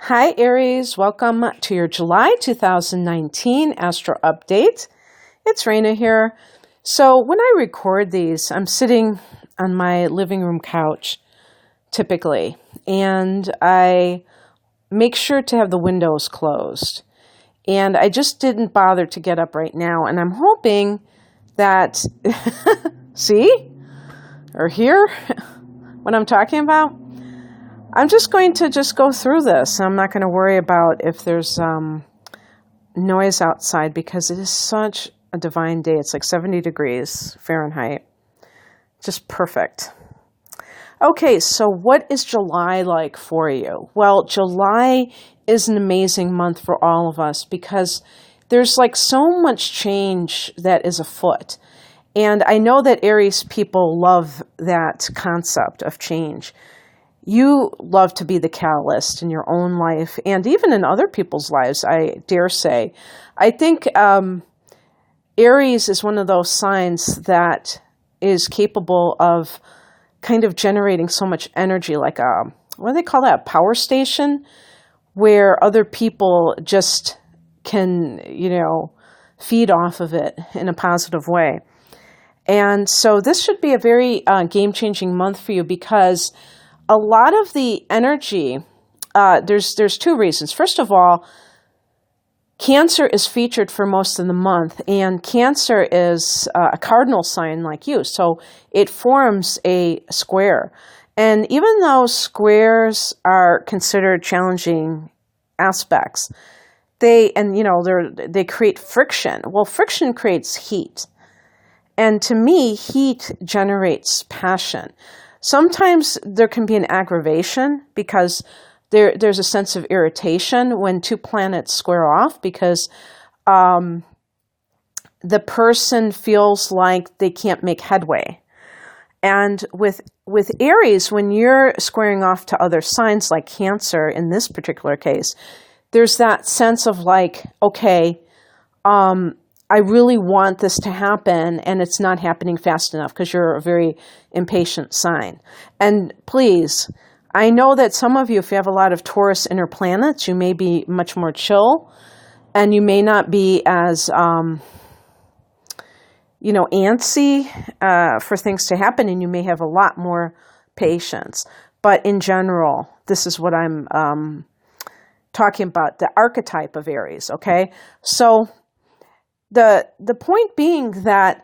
Hi, Aries. Welcome to your July 2019 Astro Update. It's Raina here. So when I record these, I'm sitting on my living room couch, typically, and I make sure to have the windows closed. And I just didn't bother to get up right now, and I'm hoping that, see, or hear what I'm talking about? I'm just going to go through this. I'm not going to worry about if there's noise outside because it is such a divine day. It's like 70 degrees Fahrenheit. Just perfect. Okay, so what is July like for you? Well, July is an amazing month for all of us because there's like so much change that is afoot. And I know that Aries people love that concept of change. You love to be the catalyst in your own life and even in other people's lives, I dare say. I think Aries is one of those signs that is capable of kind of generating so much energy, like what do they call that, a power station, where other people just can, feed off of it in a positive way. And so this should be a very game-changing month for you because a lot of the energy, there's two reasons. First of all, Cancer is featured for most of the month, and Cancer is a cardinal sign like you, so it forms a square. And even though squares are considered challenging aspects, they create friction. Well, friction creates heat. And to me, heat generates passion. Sometimes there can be an aggravation because there's a sense of irritation when two planets square off because the person feels like they can't make headway. And with Aries, when you're squaring off to other signs like Cancer in this particular case, there's that sense of like, okay, I really want this to happen, and it's not happening fast enough because you're a very impatient sign. And please, I know that some of you, if you have a lot of Taurus inner planets, you may be much more chill, and you may not be as, antsy for things to happen, and you may have a lot more patience. But in general, this is what I'm talking about, the archetype of Aries, okay? So the point being that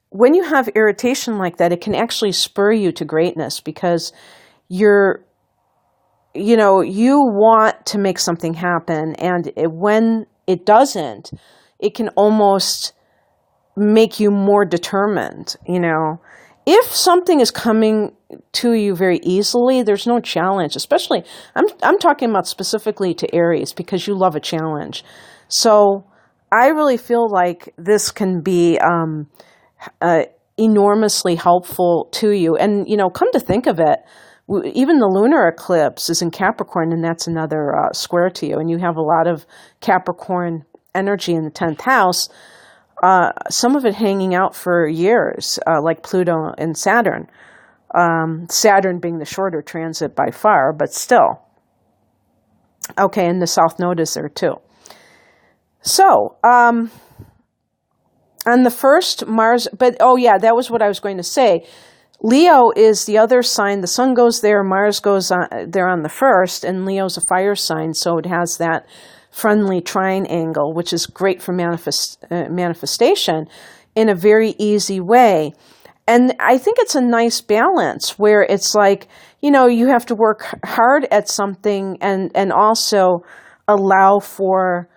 when you have irritation like that, it can actually spur you to greatness because you want to make something happen, and when it doesn't, it can almost make you more determined. If something is coming to you very easily, there's no challenge. Especially, I'm talking about specifically to Aries because you love a challenge. So I really feel like this can be enormously helpful to you. And, come to think of it, even the lunar eclipse is in Capricorn, and that's another square to you. And you have a lot of Capricorn energy in the 10th house, some of it hanging out for years, like Pluto and Saturn. Saturn being the shorter transit by far, but still. Okay, and the South Node is there too. So, on the first, Mars, that was what I was going to say. Leo is the other sign. The sun goes there, Mars goes there on the first, and Leo's a fire sign, so it has that friendly trine angle, which is great for manifestation in a very easy way. And I think it's a nice balance where it's like, you have to work hard at something and also allow for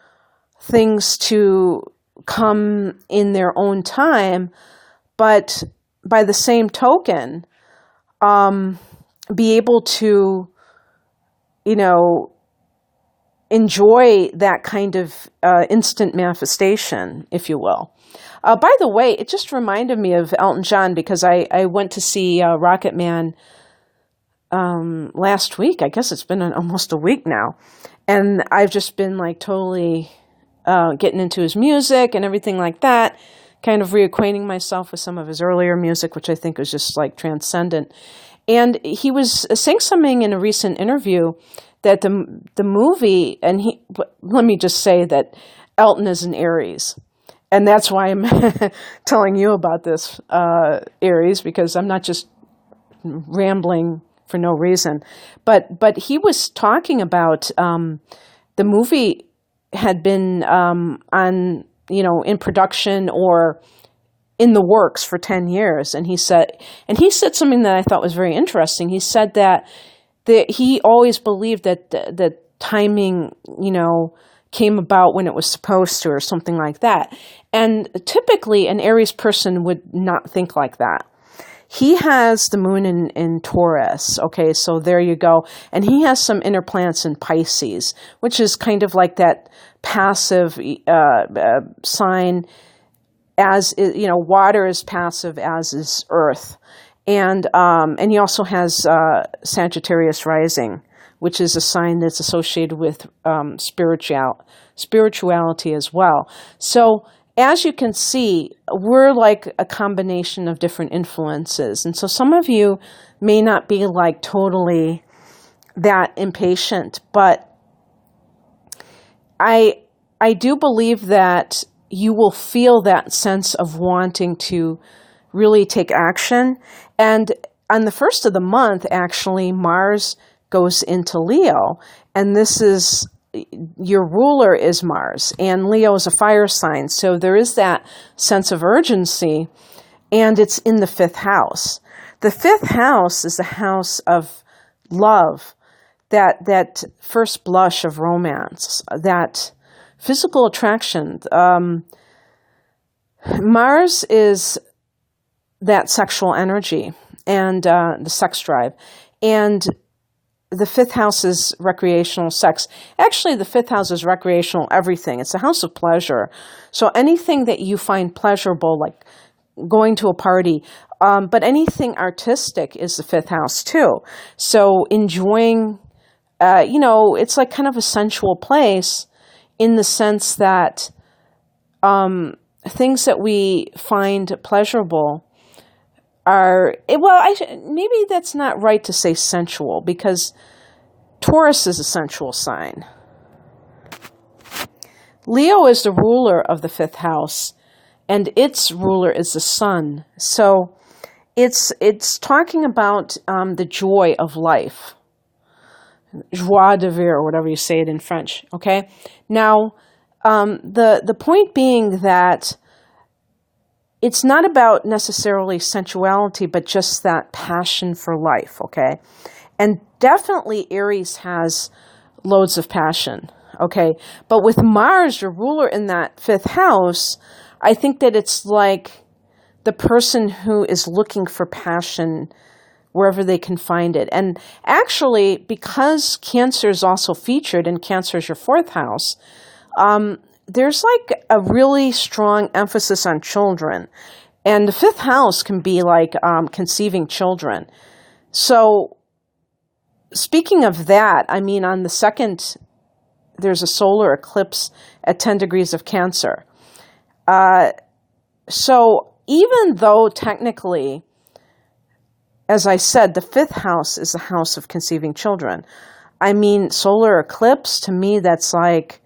things to come in their own time, but by the same token, be able to, enjoy that kind of instant manifestation, if you will. By the way, it just reminded me of Elton John because I went to see Rocket Man last week. I guess it's been almost a week now. And I've just been like totally getting into his music and everything like that, kind of reacquainting myself with some of his earlier music, which I think was just like transcendent. And he was saying something in a recent interview that the movie, and let me just say that Elton is an Aries. And that's why I'm telling you about this, Aries, because I'm not just rambling for no reason. But he was talking about the movie had been on, in production or in the works for 10 years. And he said something that I thought was very interesting. He said that he always believed that the timing, came about when it was supposed to or something like that. And typically an Aries person would not think like that. He has the moon in Taurus, okay, so there you go. And he has some inner planets in Pisces, which is kind of like that passive sign, as water is passive, as is earth. And he also has Sagittarius rising, which is a sign that's associated with spirituality as well. So as you can see, we're like a combination of different influences. And so some of you may not be like totally that impatient, but I do believe that you will feel that sense of wanting to really take action. And on the first of the month, actually, Mars goes into Leo, and this is, your ruler is Mars, and Leo is a fire sign, so there is that sense of urgency, and it's in the fifth house. The fifth house is the house of love, that first blush of romance, that physical attraction. Mars is that sexual energy and the sex drive, and the fifth house is recreational sex. Actually, the fifth house is recreational everything. It's a house of pleasure. So anything that you find pleasurable, like going to a party, but anything artistic is the fifth house too. So enjoying, it's like kind of a sensual place in the sense that things that we find pleasurable are, maybe that's not right to say sensual, because Taurus is a sensual sign. Leo is the ruler of the fifth house, and its ruler is the sun. So it's talking about the joy of life, joie de vivre, or whatever you say it in French. Okay. Now, the point being that it's not about necessarily sensuality, but just that passion for life, okay? And definitely Aries has loads of passion, okay? But with Mars, your ruler in that fifth house, I think that it's like the person who is looking for passion wherever they can find it. And actually, because Cancer is also featured, and Cancer is your fourth house, there's like a really strong emphasis on children. And the fifth house can be like conceiving children. So speaking of that, I mean, on the 2nd, there's a solar eclipse at 10 degrees of Cancer. So even though technically, as I said, the fifth house is the house of conceiving children, I mean, solar eclipse, to me, that's like,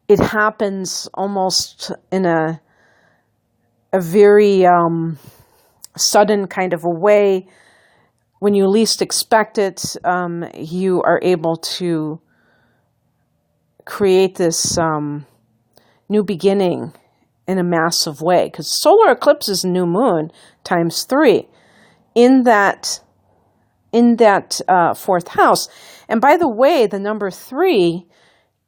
it happens almost in a very sudden kind of a way. When you least expect it, you are able to create this new beginning in a massive way. Because solar eclipse is a new moon times 3 in that fourth house. And by the way, the number 3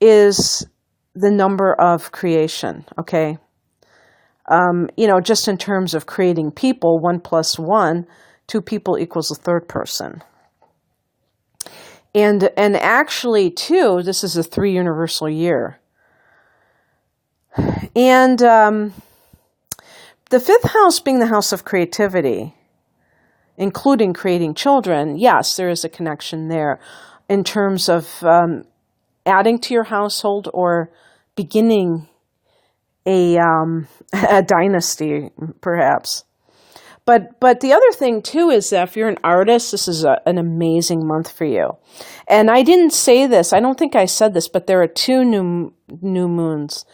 is the number of creation, okay? Just in terms of creating people, 1 + 1, 2 people equals a third person. And actually, too, this is a 3 universal year. And the fifth house being the house of creativity, including creating children, yes, there is a connection there in terms of adding to your household or beginning a dynasty, perhaps. But the other thing too is that if you're an artist, this is an amazing month for you. And I didn't say this. I don't think I said this, but there are 2 new moons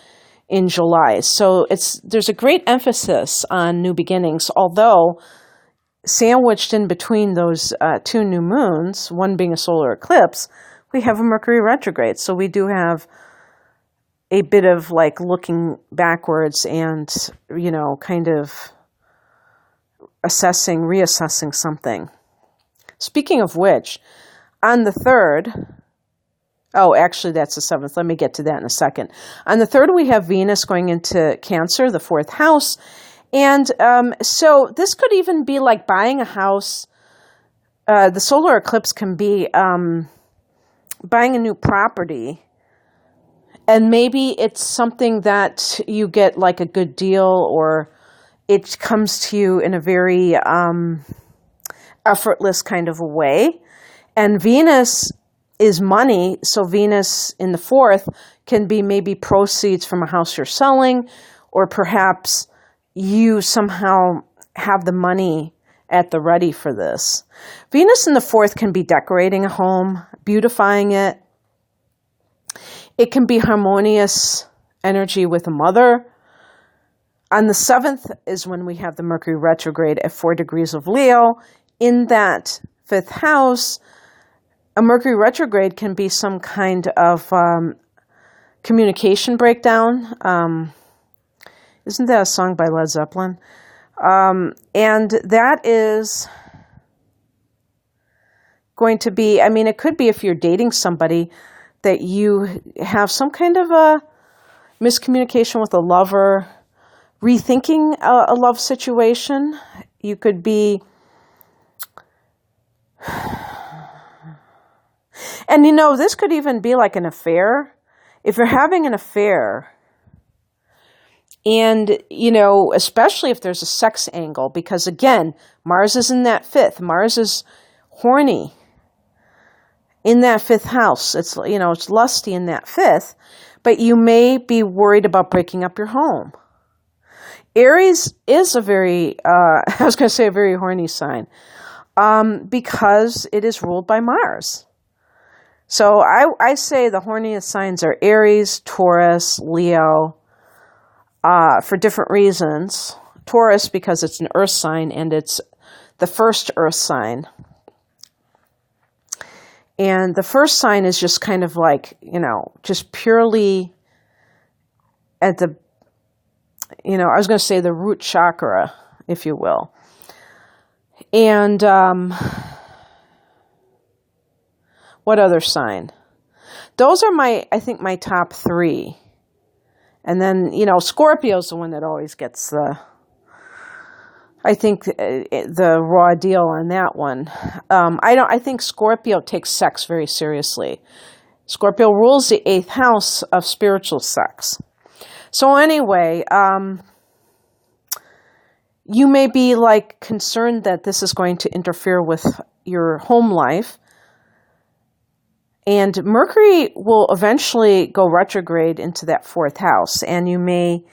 in July. So there's a great emphasis on new beginnings, although sandwiched in between those 2 new moons, one being a solar eclipse, we have a Mercury retrograde. So we do have a bit of like looking backwards and, kind of reassessing something. Speaking of which, on the 3rd, actually that's the 7th. Let me get to that in a second. On the 3rd, we have Venus going into Cancer, the 4th house. And so this could even be like buying a house. The solar eclipse can be buying a new property. And maybe it's something that you get like a good deal, or it comes to you in a very effortless kind of a way. And Venus is money, so Venus in the 4th can be maybe proceeds from a house you're selling, or perhaps you somehow have the money at the ready for this. Venus in the 4th can be decorating a home, beautifying it. It can be harmonious energy with a mother. On the 7th is when we have the Mercury retrograde at 4 degrees of Leo. In that 5th house, a Mercury retrograde can be some kind of communication breakdown. Isn't that a song by Led Zeppelin? And that is going to be, it could be if you're dating somebody that you have some kind of a miscommunication with a lover, rethinking a love situation. You could be, and this could even be like an affair. If you're having an affair, and, especially if there's a sex angle, because again, Mars is in that 5th. Mars is horny in that 5th house. It's, it's lusty in that 5th, but you may be worried about breaking up your home. Aries is a very, a very horny sign, because it is ruled by Mars. So I say the horniest signs are Aries, Taurus, Leo, for different reasons. Taurus, because it's an earth sign and it's the first earth sign. And the first sign is just kind of like, just purely at the, I was going to say the root chakra, if you will. And what other sign? Those are I think my top 3. And then, Scorpio's the one that always gets the raw deal on that one. I think Scorpio takes sex very seriously. Scorpio rules the 8th house of spiritual sex. So anyway, you may be like concerned that this is going to interfere with your home life. And Mercury will eventually go retrograde into that 4th house. And you may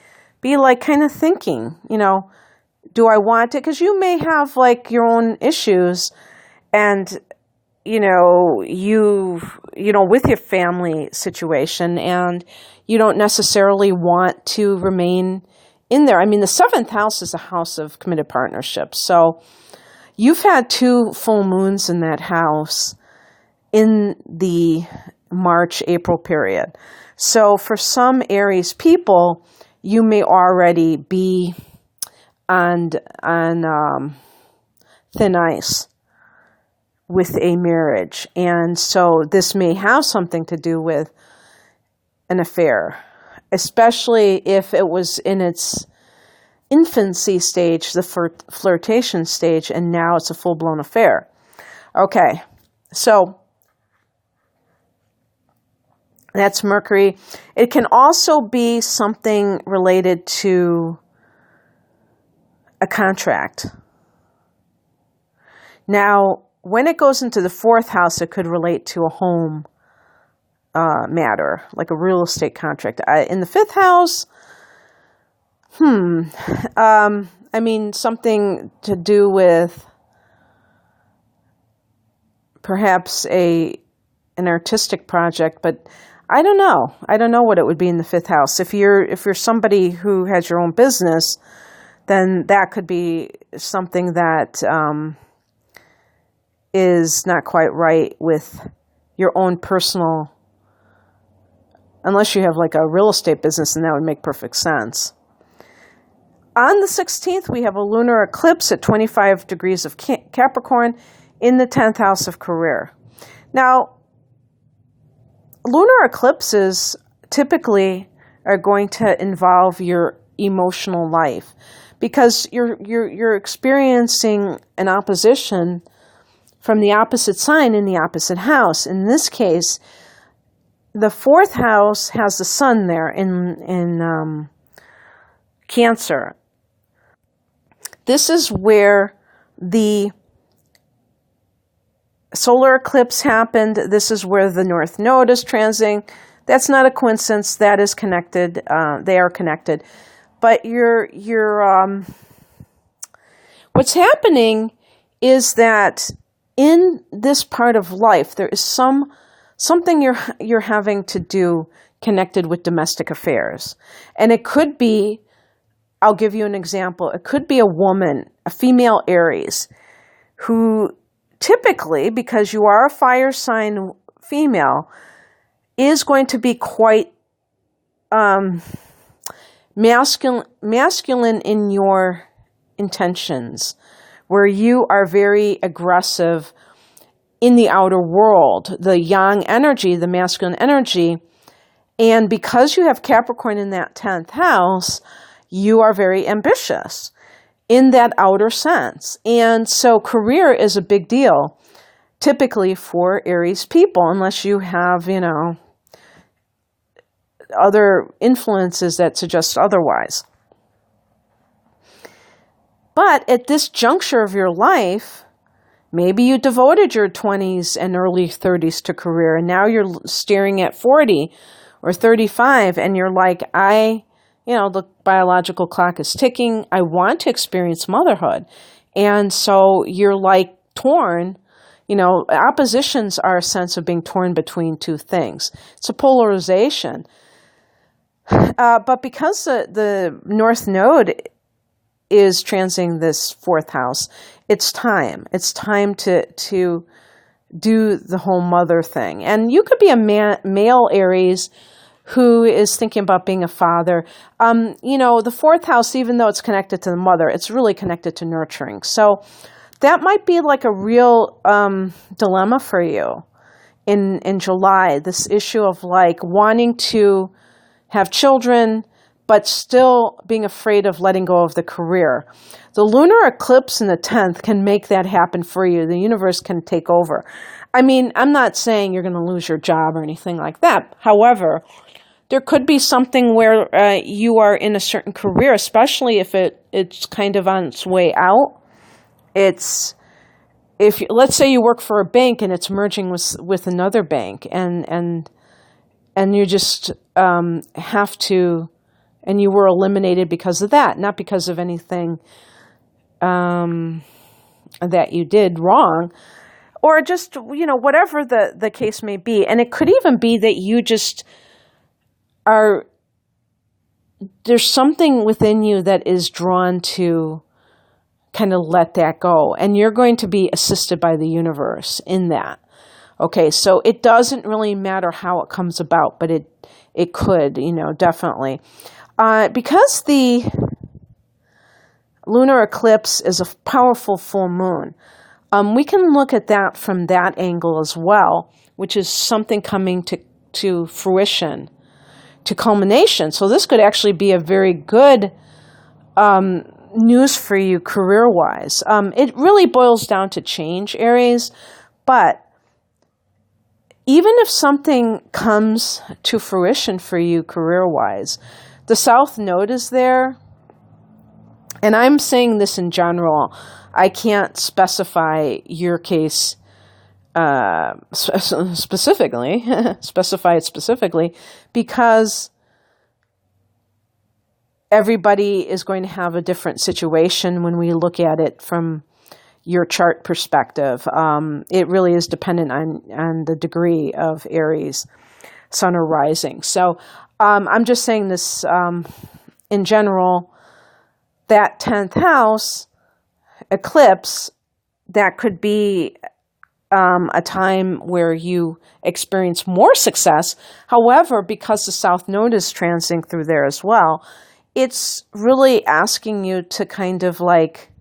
be like kind of thinking, do I want it? Because you may have like your own issues and, with your family situation, and you don't necessarily want to remain in there. The 7th house is a house of committed partnerships. So you've had 2 full moons in that house in the March-April period. So for some Aries people, you may already be on thin ice with a marriage. And so this may have something to do with an affair, especially if it was in its infancy stage, the flirtation stage, and now it's a full-blown affair. Okay, so that's Mercury. It can also be something related to a contract. Now, when it goes into the 4th house, it could relate to a home matter, like a real estate contract. In the 5th house, I mean, something to do with perhaps an artistic project, but I don't know. I don't know what it would be in the fifth house. If you're somebody who has your own business, then that could be something that is not quite right with your own personal, unless you have like a real estate business, and that would make perfect sense. On the 16th, we have a lunar eclipse at 25 degrees of Capricorn in the 10th house of career. Now, lunar eclipses typically are going to involve your emotional life because you're experiencing an opposition from the opposite sign in the opposite house. In this case, the fourth house has the sun there in Cancer. This is where the solar eclipse happened. This is where the North Node is transiting. That's not a coincidence. That is connected. They are connected. But what's happening is that in this part of life, there is something you're having to do connected with domestic affairs. And it could be, I'll give you an example. It could be a woman, a female Aries, who typically, because you are a fire sign female, is going to be quite masculine in your intentions, where you are very aggressive in the outer world, the yang energy, the masculine energy. And because you have Capricorn in that 10th house, you are very ambitious in that outer sense. And so career is a big deal, typically for Aries people, unless you have, other influences that suggest otherwise. But at this juncture of your life, maybe you devoted your 20s and early 30s to career, and now you're staring at 40 or 35, and you're like, the biological clock is ticking. I want to experience motherhood. And so you're like torn. Oppositions are a sense of being torn between two things. It's a polarization. But because the North Node is transiting this fourth house, it's time. It's time to do the whole mother thing. And you could be a male Aries who is thinking about being a father. The fourth house, even though it's connected to the mother, it's really connected to nurturing. So that might be like a real dilemma for you in July, this issue of like wanting to have children, but still being afraid of letting go of the career. The lunar eclipse in the 10th can make that happen for you. The universe can take over. I mean, I'm not saying you're going to lose your job or anything like that. However, there could be something where you are in a certain career, especially if it's kind of on its way out. Let's say you work for a bank and it's merging with another bank, and you just have to, and you were eliminated because of that, not because of anything that you did wrong, or just, whatever the case may be. And it could even be that you just there's something within you that is drawn to kind of let that go. And you're going to be assisted by the universe in that. Okay, so it doesn't really matter how it comes about, but it could, definitely. Because the lunar eclipse is a powerful full moon, we can look at that from that angle as well, which is something coming to fruition, to culmination. So this could actually be a very good news for you career-wise. It really boils down to change, Aries, but even if something comes to fruition for you career-wise, the South Node is there, and I'm saying this in general. I can't specify your case specify it specifically, because everybody is going to have a different situation when we look at it from your chart perspective. It really is dependent on the degree of Aries, sun or rising. So I'm just saying this in general, that 10th house eclipse, that could be a time where you experience more success. However, because the South Node is transiting through there as well, it's really asking you to kind of like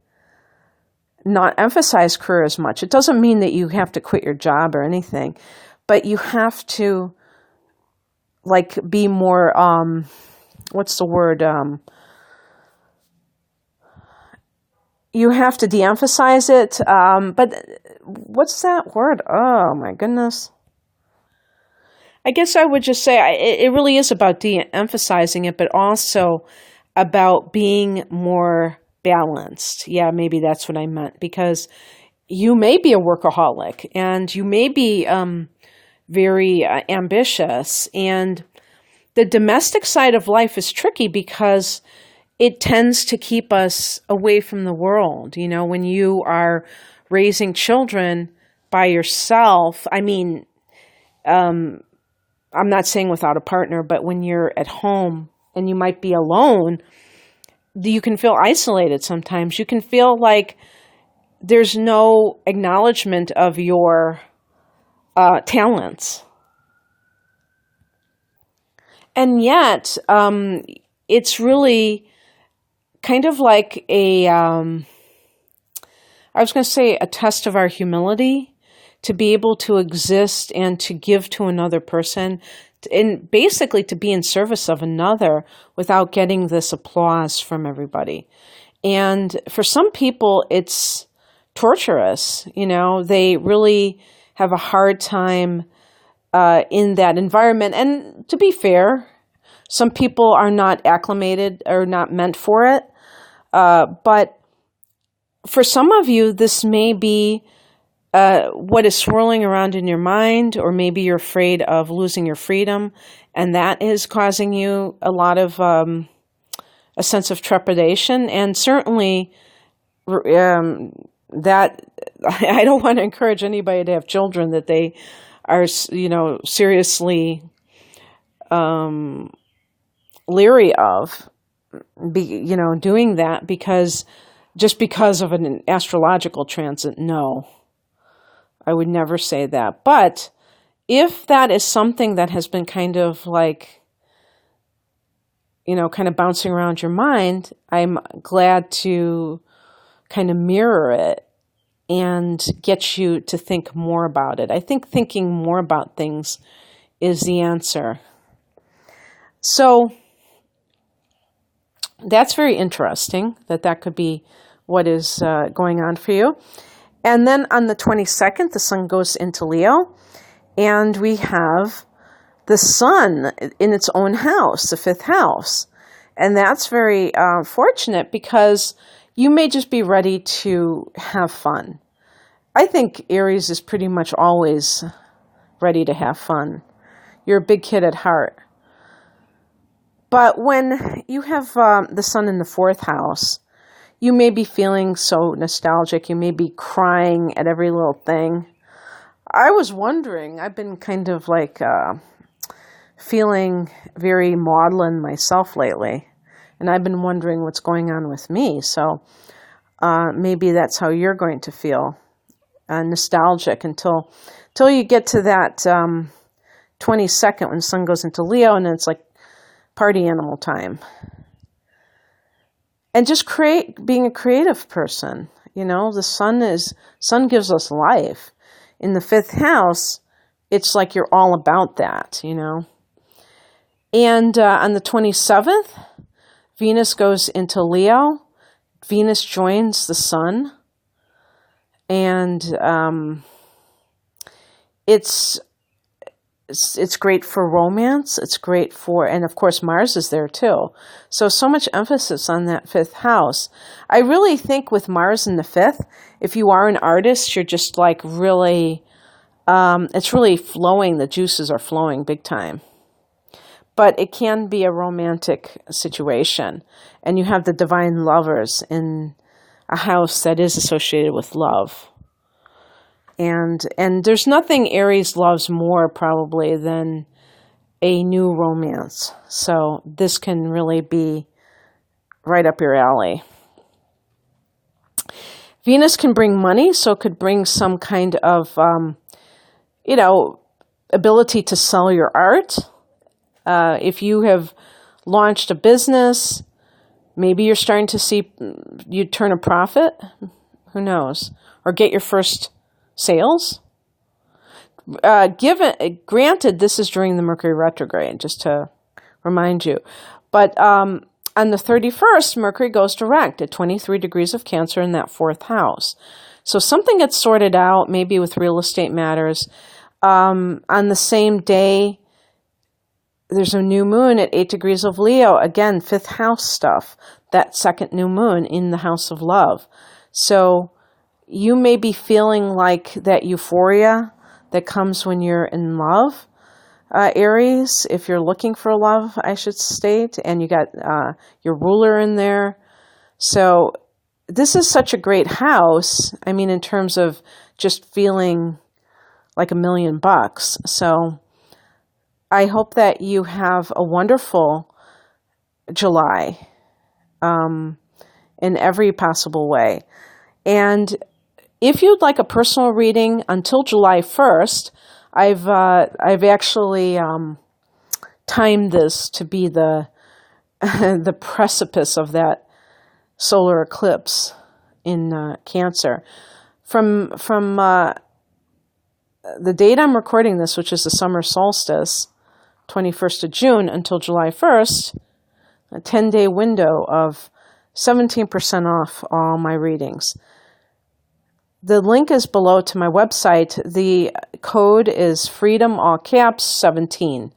not emphasize career as much. It doesn't mean that you have to quit your job or anything, but you have to like be more, what's the word? You have to de-emphasize it. But what's that word? Oh my goodness. I guess I would just say it really is about de-emphasizing it, but also about being more balanced. Yeah, maybe that's what I meant, because you may be a workaholic and you may be very ambitious, and the domestic side of life is tricky because it tends to keep us away from the world. You know, when you are raising children by yourself, I mean, I'm not saying without a partner, but when you're at home and you might be alone, you can feel isolated sometimes. You can feel like there's no acknowledgement of your talents. And yet, it's really kind of like I was going to say a test of our humility to be able to exist and to give to another person, and basically to be in service of another without getting this applause from everybody. And for some people, it's torturous. You know, they really have a hard time in that environment. And to be fair, some people are not acclimated or not meant for it. But for some of you, this may be what is swirling around in your mind, or maybe you're afraid of losing your freedom, and that is causing you a lot of a sense of trepidation. And certainly that I don't want to encourage anybody to have children that they are, you know, seriously leery of, doing that because of an astrological transit. No, I would never say that. But if that is something that has been kind of like, kind of bouncing around your mind, I'm glad to kind of mirror it and get you to think more about it. I think thinking more about things is the answer. So that's very interesting that could be what is going on for you. And then on the 22nd, the sun goes into Leo, and we have the sun in its own house, the 5th house. And that's very fortunate because you may just be ready to have fun. I think Aries is pretty much always ready to have fun. You're a big kid at heart. But when you have the sun in the 4th house, you may be feeling so nostalgic. You may be crying at every little thing. I was wondering, I've been kind of like feeling very maudlin myself lately. And I've been wondering what's going on with me. So maybe that's how you're going to feel, nostalgic until you get to that 22nd when the sun goes into Leo, and then it's like party animal time. And just being a creative person. The sun gives us life. In the 5th house, it's like you're all about that, And on the 27th, Venus goes into Leo. Venus joins the sun. And it's great for romance. It's great and of course Mars is there too. So much emphasis on that 5th house. I really think with Mars in the 5th, if you are an artist, you're just like really, it's really flowing. The juices are flowing big time. but it can be a romantic situation. And you have the divine lovers in a house that is associated with love. And there's nothing Aries loves more probably than a new romance. So this can really be right up your alley. Venus can bring money, so it could bring some kind of, ability to sell your art. If you have launched a business, maybe you're starting to see you turn a profit. Who knows? Or get your first sales. Granted, this is during the Mercury retrograde, just to remind you. But on the 31st, Mercury goes direct at 23 degrees of Cancer in that 4th house. So something gets sorted out, maybe with real estate matters. On the same day, there's a new moon at 8 degrees of Leo. Again, 5th house stuff. That second new moon in the house of love. So you may be feeling like that euphoria that comes when you're in love, Aries, if you're looking for love, I should state, and you got your ruler in there. So this is such a great house, I mean, in terms of just feeling like $1,000,000. So I hope that you have a wonderful July in every possible way. And if you'd like a personal reading until July 1st, I've actually timed this to be the the precipice of that solar eclipse in Cancer. From the date I'm recording this, which is the summer solstice, 21st of June, until July 1st, a 10-day window of 17% off all my readings. The link is below to my website. The code is freedom, all caps, 17.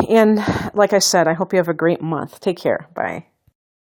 And like I said, I hope you have a great month. Take care. Bye.